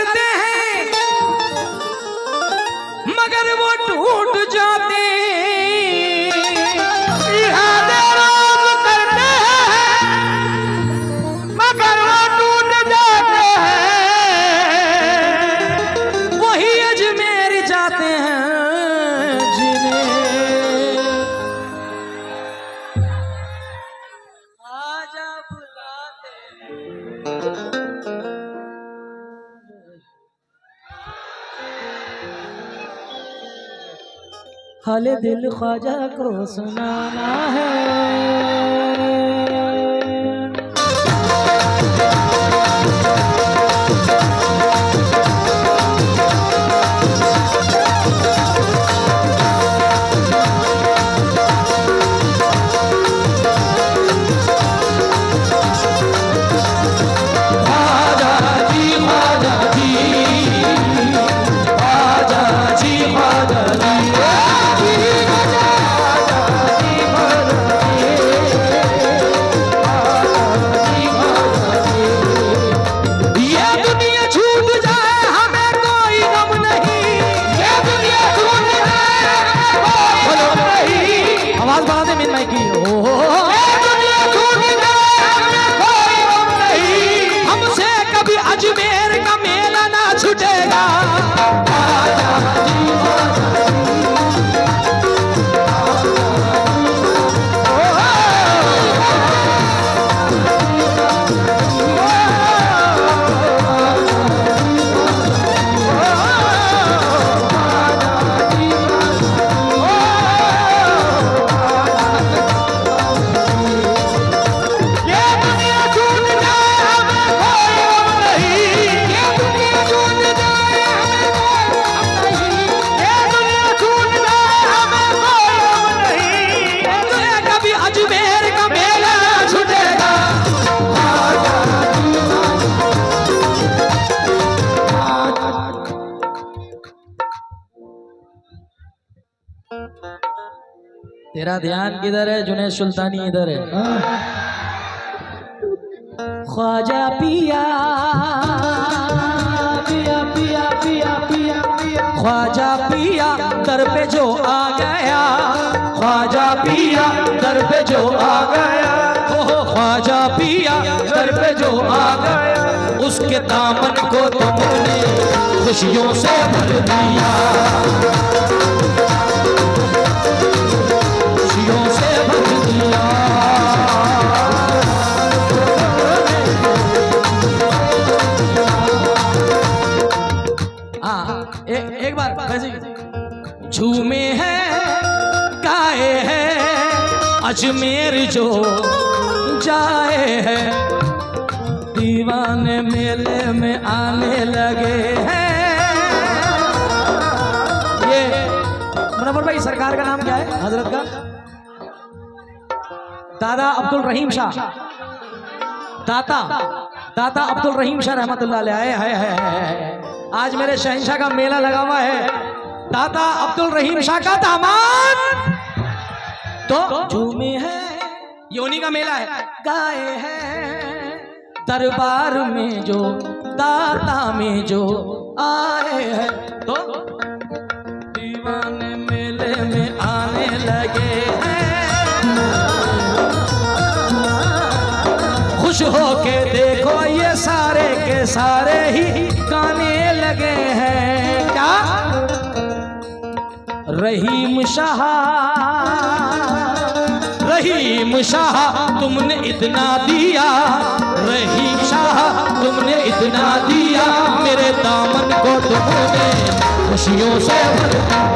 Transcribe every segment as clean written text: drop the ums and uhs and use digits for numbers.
करते हैं मगर वो टूट जाते इरादे रोज करते हैं मगर वो टूट जाते हैं। वही अजमेर जाते हैं जिन्हें आजा बुलाते हाले दिल ख्वाजा को सुनाना है। हमसे कभी अजमेर का मेला ना छूटेगा। तेरा ध्यान किधर है? जुनैद सुल्तानी इधर है। ख्वाजा पिया पिया पिया पिया पिया पिया ख्वाजा पिया दर पे जो आ गया, ख्वाजा पिया दर पे जो आ गया, हो ख्वाजा पिया दर पे जो आ गया, उसके दामन को तुमने खुशियों से भर दिया, खुशियों से भर दिया। एक बार वैसे झूमे हैं गाए हैं अजमेर जो जाए हैं, दीवाने मेले में आने लगे हैं। ये मुनव्वर भाई सरकार का नाम क्या है हजरत का? दादा अब्दुल रहीम शाह, दाता अब्दुल रहीम शाह रहमतुल्लाह अलैह है। आज मेरे शहंशाह का मेला लगा हुआ है, दाता अब्दुल रहीम शाह का दामाद तो झूमे है, ये उन्हीं का मेला है। गाए हैं दरबार में जो दाता में जो आए हैं, तो दीवाने मेले में आने लगे हैं। खुश होके देखो ये सारे के सारे ही गाने लगे हैं। क्या रहीम शाह, रहीम शाह तुमने इतना दिया, रहीम शाह तुमने इतना दिया, मेरे दामन को तुमने खुशियों से भर दिया।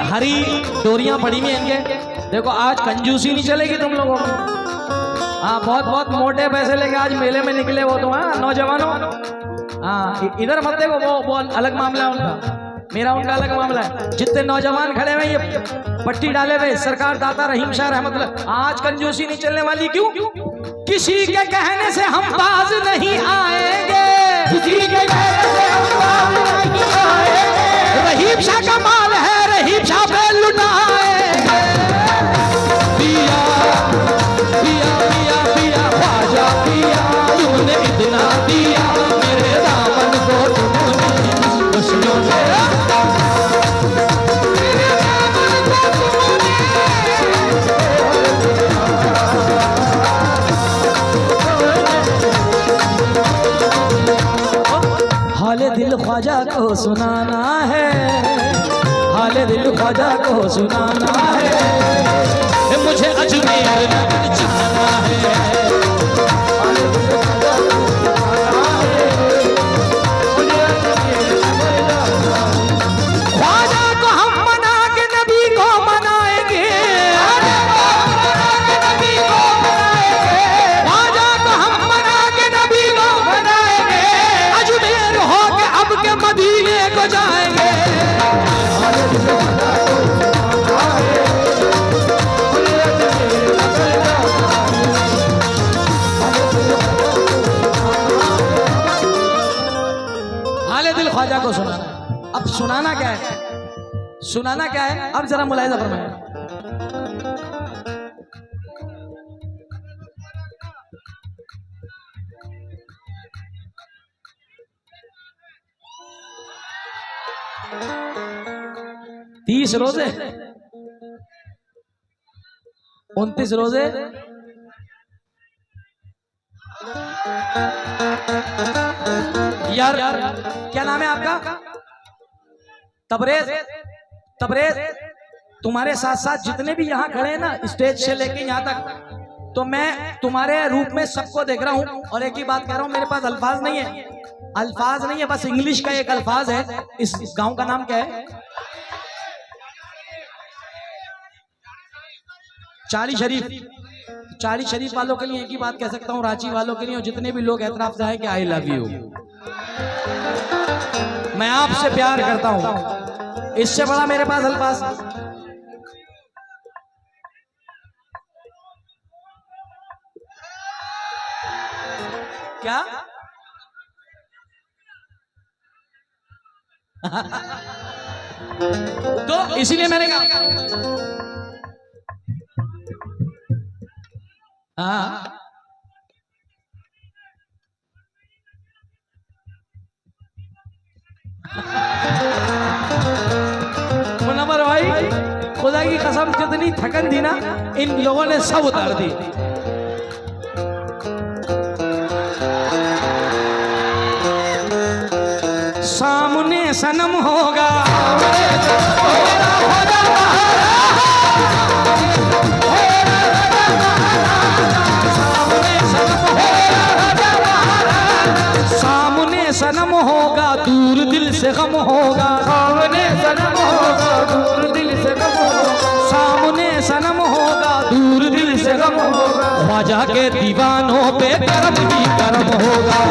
हरी डोरियां पड़ी हुई हैं इनके, देखो आज कंजूसी नहीं चलेगी तुम लोगों को। हाँ बहुत बहुत मोटे पैसे लेके आज मेले में निकले वो तो। हाँ नौजवानों, हाँ इधर मत देखो, वो अलग मामला है उनका, मेरा उनका अलग मामला है। जितने नौजवान खड़े हुए ये पट्टी डाले हुए सरकार दाता रहीम शाह रहमतुल्लाह, आज कंजूसी नहीं चलने वाली। क्यों? किसी के कहने से हम बाज नहीं आएंगे, ख्वाजा को सुनाना है, हाल दिल ख्वाजा को सुनाना है, मुझे अजमेर नगर जाना है। ख्वाजा को सुनाना। अब सुनाना क्या है, सुनाना क्या है, अब जरा मुलाहिजा फरमाएं। तीस रोजे, 29 रोजे, यार क्या नाम है आपका? तबरेज। तबरेज, तुम्हारे साथ साथ जितने भी यहाँ खड़े हैं ना, स्टेज से लेके यहाँ तक, तो मैं तुम्हारे रूप में सबको देख रहा हूँ। और एक ही बात कह रहा हूँ, मेरे पास अल्फाज नहीं है, अल्फाज नहीं है, बस इंग्लिश का एक अल्फाज है। इस गांव का नाम क्या है? चाली शरीफ। चाली शरीफ वालों के लिए एक ही बात कह सकता हूँ, रांची वालों के लिए और जितने भी लोग एतराफ से आए कि आई लव यू, मैं आपसे प्यार करता हूं। इससे बड़ा मेरे पास अल्फाज क्या? तो इसीलिए मैंने कहा हाँ, मुनव्वर भाई, खुदा की कसम जितनी थकन थी ना, इन लोगों ने सब उतार दी। सामने सनम होगा, सामने सनम होगा, दूर दिल से गम होगा, सामने सनम होगा, दूर दिल से गम होगा, सामने सनम होगा, दूर दिल से गम होगा, ख्वाजा के दीवानों पे करम ही करम होगा।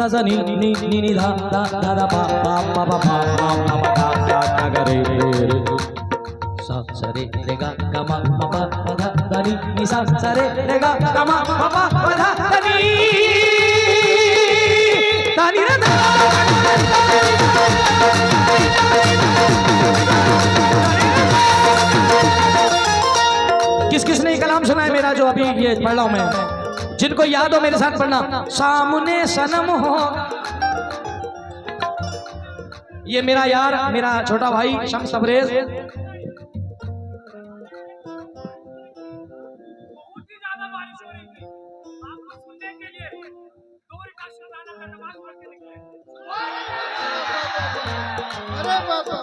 सा नी नी नी नी धा धा धा धा पा पा पा पा पा पा पा धा धा धा गा रे रे सा सा रे रे गा गा मा पा पा पा धा धा नी नी सा सा रे रे गा गा मा पा पा पा धा धा नी धा नी रे धा। किस किस ने कलाम सुना है मेरा जो अभी ये पढ़ रहा हूं मैं? जिनको याद हो मेरे साथ पढ़ना। सामने सनम हो, ये मेरा यार, मेरा छोटा भाई शम्स तबरेज। अरे बाबा,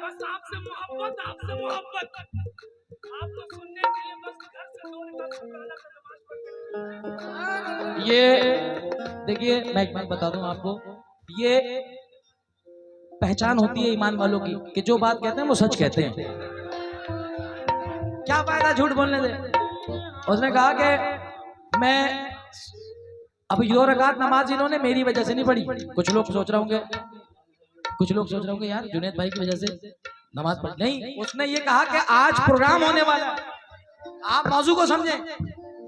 बस आपसे मोहब्बत, आपसे मोहब्बत, आपको सुनने के लिए बस घर से दो निकाल नमाज पढ़। ये देखिए, मैं एक बात बता दूं आपको, ये पहचान होती है ईमान वालों की कि जो बात कहते हैं वो सच कहते हैं। क्या फायदा झूठ बोलने से? उसने कहा कि मैं अब 2 रकात नमाज इन्होंने मेरी वजह से नहीं पढ़ी। कुछ लोग सोच रहे होंगे, कुछ लोग सोच रहे होंगे यार जुनैद भाई की वजह से नमाज पढ़ नहीं। उसने ये कहा कि आज प्रोग्राम होने वाला है, आप मौजू को समझें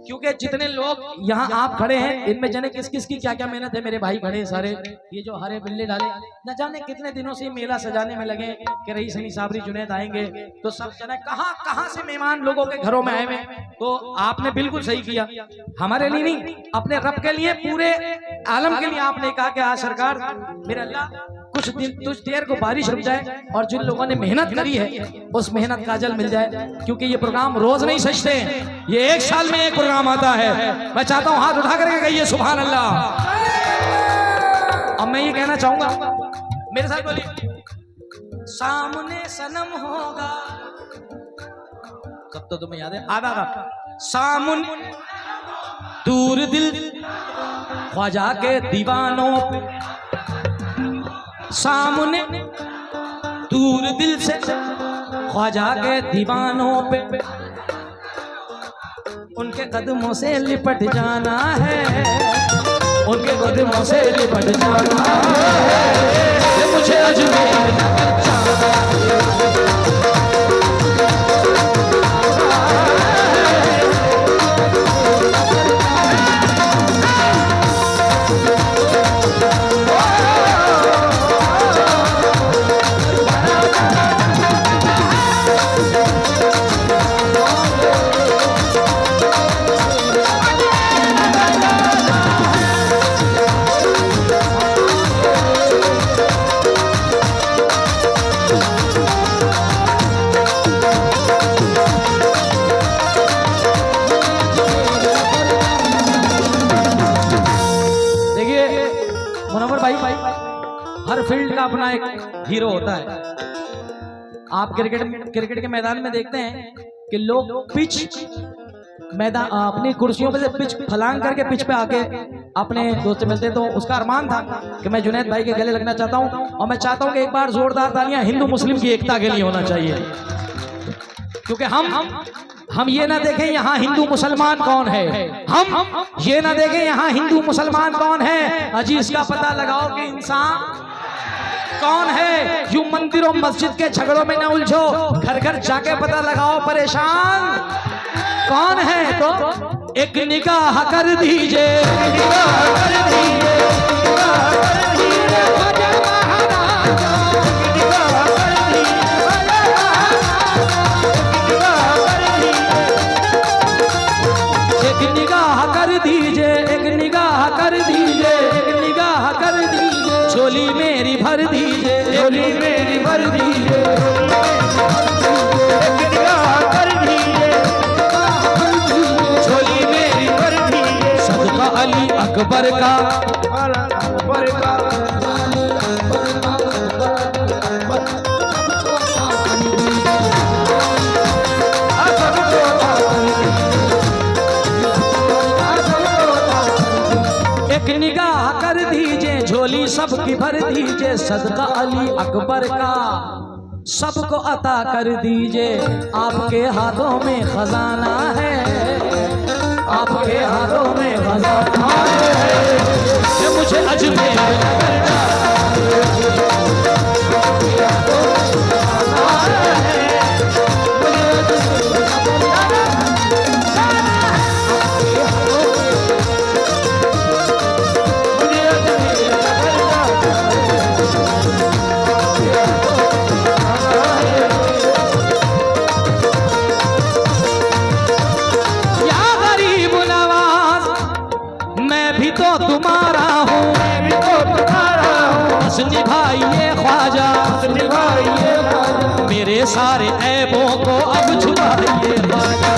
क्योंकि जितने लोग यहाँ आप खड़े हैं इनमें जाने किस किस की क्या क्या मेहनत है। मेरे भाई खड़े सारे, ये जो हरे बिल्ले डाले न जाने कितने दिनों से मेला सजाने में लगे कि रईस अली साबरी जुनैद आएंगे, तो सब जने कहाँ कहाँ से मेहमान लोगों के घरों में आए हुए। तो आपने बिल्कुल सही किया, हमारे लिए नहीं अपने रब के लिए, पूरे आलम के लिए आपने कहा कि आज सरकार मेरे अल्लाह कुछ दिन कुछ देर को बारिश रुक जाए और जिन लोगों ने मेहनत करी है उस मेहनत का अजल मिल जाए, क्योंकि ये प्रोग्राम रोज नहीं सजते हैं, ये एक साल में एक प्रोग्राम आता है। मैं चाहता हूं हाथ उठा करके कहिए सुभान अल्लाह। अब मैं ये कहना चाहूंगा, मेरे साथ बोलिए, सामने सनम होगा, कब तो तुम्हें याद है आधा सामने दूर दिल ख्वाजा के दीवानों पे, सामने दूर दिल से ख्वाजा के दीवानों पे, उनके कदमों से लिपट जाना है, उनके कदमों से लिपट जाना है, मुझे अजमेर नगर जाना है। हर फील्ड का अपना एक हीरो होता है। आप क्रिकेट के मैदान में देखते हैं कि लोग पिच मैदान अपनी कुर्सियों पे से पिच फलांग करके पिच पे आके अपने दोस्त से मिलते, तो उसका अरमान था कि मैं जुनैद भाई के गले लगना चाहता हूं, और मैं चाहता हूं कि एक बार जोरदार तालियां हिंदू मुस्लिम की एकता के लिए होना चाहिए, क्योंकि हम ये ना देखें यहाँ हिंदू मुसलमान कौन है, हम ये ना देखें यहाँ हिंदू मुसलमान कौन है, अजी इसका पता लगाओ कि इंसान कौन है। यूं मंदिरों मस्जिद के झगड़ों में ना उलझो, घर घर जाके पता लगाओ परेशान कौन है। तो एक निगाह कर दीजिए, झोली मेरी भर दीजिए, झोली मेरी भर दीजिए, झोली मेरी भर दीजिए, सदका अली अकबर का, एक निगाह कर दीजिए, झोली सबकी भर दीजिए, सदका अली अकबर का सबको अता कर दीजिए। आपके हाथों में खजाना है, आपके हाथों में खजाना है, ये मुझे अजमेर नगर जाना है। तुम्हारा हूँ, बस निभाइए ख्वाजा, मेरे सारे ऐबों को अब छुपाइए ख्वाजा।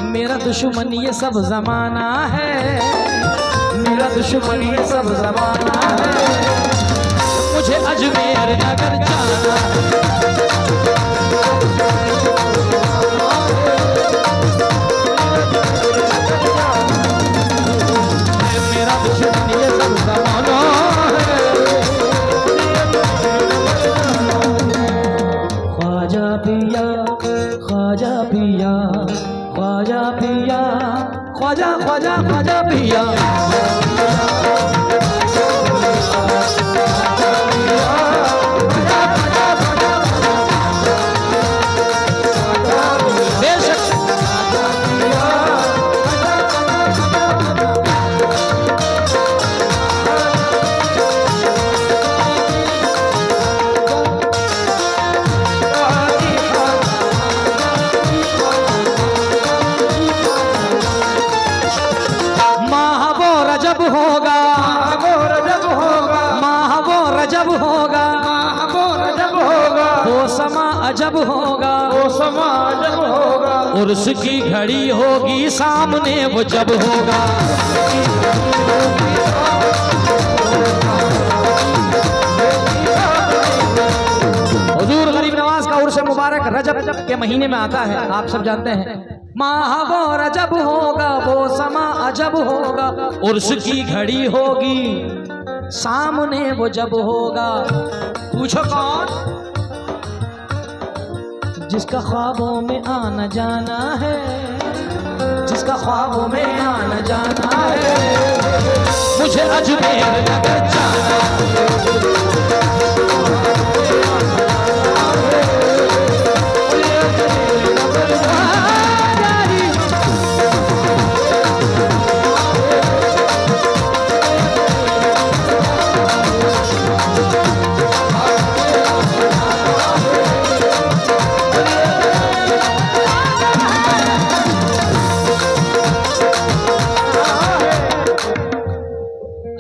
मेरा दुश्मन ये सब जमाना है, मेरा दुश्मन ये सब जमाना है, मुझे अजमेर नगर जाना है, मेरा दुश्मन ये सब जमाना है। ख्वाजा पिया, ख्वाजा पिया, ख्वाजा पिया, ख्वाजा ख्वाजा ख्वाजा पिया, होगा, वो रजब होगा, माह वो रजब होगा, वो रजब होगा, वो समा अजब होगा, वो समा जब होगा, उर्स की घड़ी होगी सामने वो जब होगा। हुजूर गरीब नवाज का उर्स मुबारक रजब के महीने में आता है, आप सब जानते हैं। माह वो रजब होगा, वो समा अजब होगा, उर्स की घड़ी होगी सामने वो जब होगा। पूछो कौन? जिसका ख्वाबों में आना जाना है, जिसका ख्वाबों में आना जाना है, मुझे अजमेर नगर जाना है।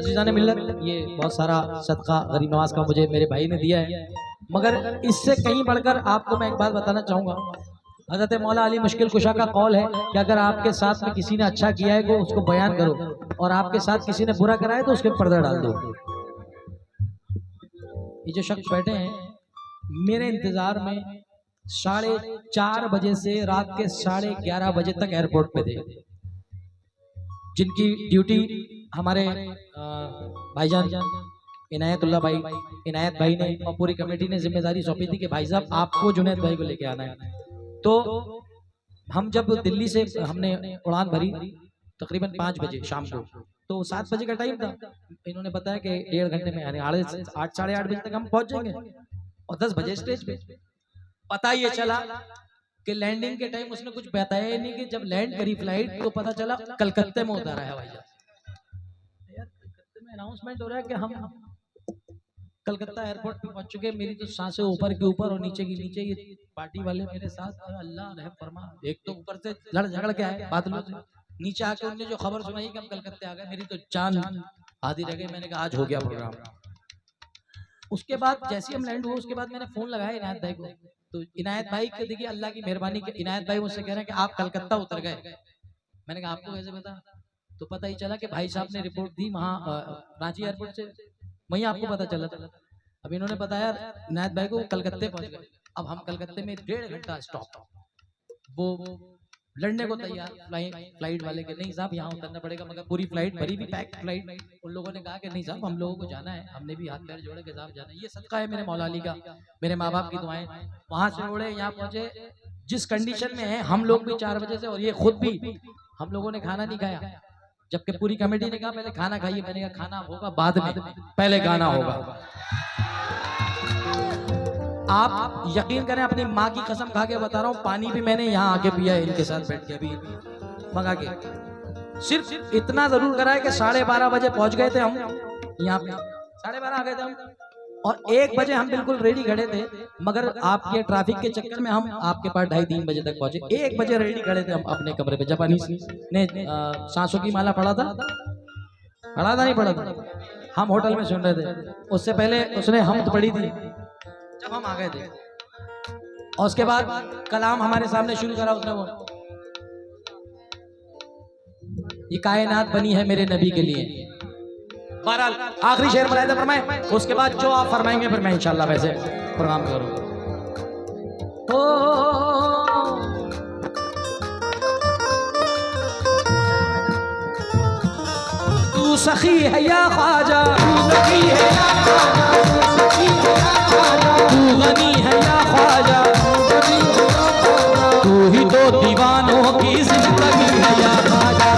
अजीज़ाने मिल्लत, ये बहुत सारा सदका गरीब नवाज का मुझे मेरे भाई ने दिया है, मगर इससे कहीं बढ़कर आपको मैं एक बात बताना चाहूँगा। हज़रत मौला अली मुश्किल कुशा का कौल है कि अगर आपके साथ में किसी ने अच्छा किया है तो उसको बयान करो, और आपके साथ किसी ने बुरा करा है तो उसके पर्दा डाल दो। ये जो शख्स बैठे हैं मेरे इंतज़ार में 4:30 बजे से रात के 11:30 बजे तक एयरपोर्ट पे थे, जिनकी ड्यूटी हमारे भाईजान इनायतुल्लाह भाई, इनायत भाई ने और पूरी कमेटी ने जिम्मेदारी सौंपी थी कि भाई साहब आपको जुनैद भाई को लेके आना है। तो हम जब दिल्ली से हमने उड़ान भरी तकरीबन 5 बजे शाम को, तो 7 बजे का टाइम था। इन्होंने बताया कि 1.5 घंटे में यानी 8 साढ़े 8 बजे तक हम पहुंच जाएंगे, और 10 बजे स्टेज पे। पता ये चला कि लैंडिंग के टाइम उसने कुछ बताया ही नहीं कि जब लैंड करी फ्लाइट तो पता चला कलकत्ते में उतारा है भाई साहब। यार कलकत्ते में अनाउंसमेंट हो रहा है कि हम कलकत्ता एयरपोर्ट पे पहुंच चुके। मेरी तो सांसें ऊपर के ऊपर और नीचे की नीचे। ये पार्टी वाले मेरे साथ, अल्लाह रहम फरमा, एक तो ऊपर से लड़ झगड़ के आए बादलों से, नीचे आके उन्होंने जो खबर सुनाई कि हम कलकत्ते आ गए, मेरी तो जान आधी रह गई। मैंने कहा आज हो गया प्रोग्राम। उसके बाद जैसे हम लैंड हुए उसके बाद मैंने फोन लगाया इनायत भाई को, तो इनायत भाई के देखिए अल्लाह की मेहरबानी के इनायत भाई मुझसे कह रहे हैं कि आप कलकत्ता उतर गए। मैंने कहा आपको कैसे पता? तो पता ही चला कि भाई साहब ने रिपोर्ट दी वहाँ रांची एयरपोर्ट से, वहीं आपको पता चला था। अब इन्होंने बताया इनायत भाई को कलकत्ते पहुंच गए। अब हम कलकत्ते में 1.5 घंटा स्टॉप, वो लड़ने को तैयार फ्लाइट वाले के, नहीं साहब यहाँ उतरना पड़ेगा, मगर पूरी फ्लाइट भरी भी पैक फ्लाइट। उन लोगों ने कहा कि नहीं साहब हम लोगों को जाना है, हमने भी हाथ पैर जोड़े के साहब जाना है। ये सदका है मेरे मौला अली का, मेरे माँ बाप की दुआएं। वहां से उड़े यहाँ पहुंचे, जिस कंडीशन में है हम लोग भी 4 बजे से, और ये खुद भी हम लोगों ने खाना नहीं खाया, जबकि पूरी कमेटी ने कहा पहले खाना खाइए। मैंने कहा खाना होगा बाद में, पहले गाना होगा। आप यकीन करें, अपनी माँ की कसम खा के बता रहा हूँ, पानी भी मैंने यहाँ आके पिया है इनके साथ बैठ के, अभी मंगा के। सिर्फ इतना जरूर करा है कि 12:30 बजे पहुंच गए थे हम यहाँ पे, 12:30 आ गए थे हम, और 1 बजे हम बिल्कुल रेडी खड़े थे, मगर आपके ट्रैफिक के चक्कर में हम आपके पास 2:30-3 बजे तक पहुंचे। 1 बजे रेडी खड़े थे हम अपने कमरे पे, जब अनीस ने सांसों की माला पढ़ा था, नहीं पढ़ा था, हम होटल में सुन रहे थे। उससे पहले उसने हम पढ़ी थी जब हम आ गए थे, और उसके बाद कलाम हमारे सामने शुरू करा उसने। वो ये कायनात बनी है मेरे नबी के लिए। बहरहाल आखिरी शेर मुलाहिजा फरमाए, उसके बाद जो आप फरमाएंगे फिर मैं इंशाल्लाह वैसे प्रोग्राम करूंगा। तू सखी है या ख्वाजा, तू गनी है या ख्वाजा, तू ही तो दीवानों की जिंदगी है या ख्वाजा।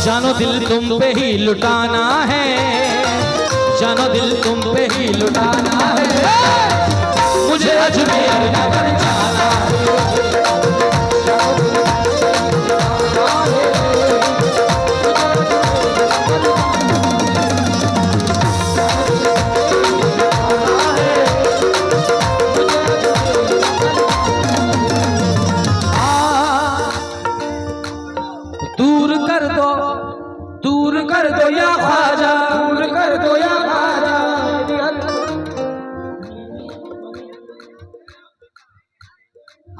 जानो दिल तुम पे ही लुटाना है, जानो दिल तुम पे ही लुटाना है, मुझे अजमेर नगर जाना है।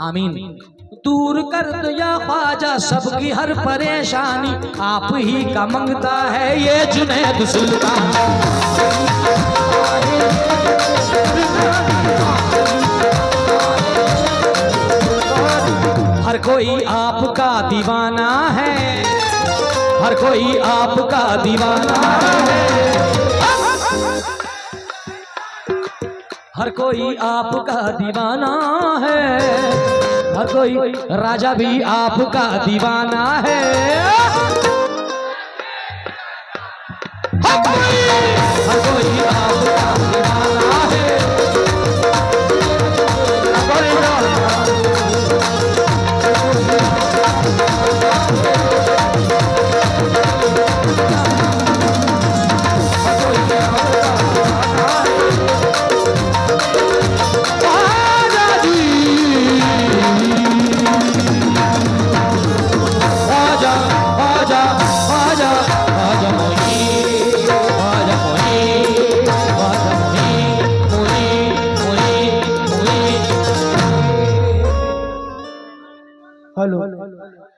आमीन। दूर कर दो या ख्वाजा सबकी हर परेशानी, आप ही का मंगता है ये जुनैद सुल्तान। हर कोई आपका दीवाना है, हर कोई आपका दीवाना है, हर कोई आपका दीवाना है, हर कोई राजा भी आपका दीवाना है। हर कोई आपका दीवाना है। हेलो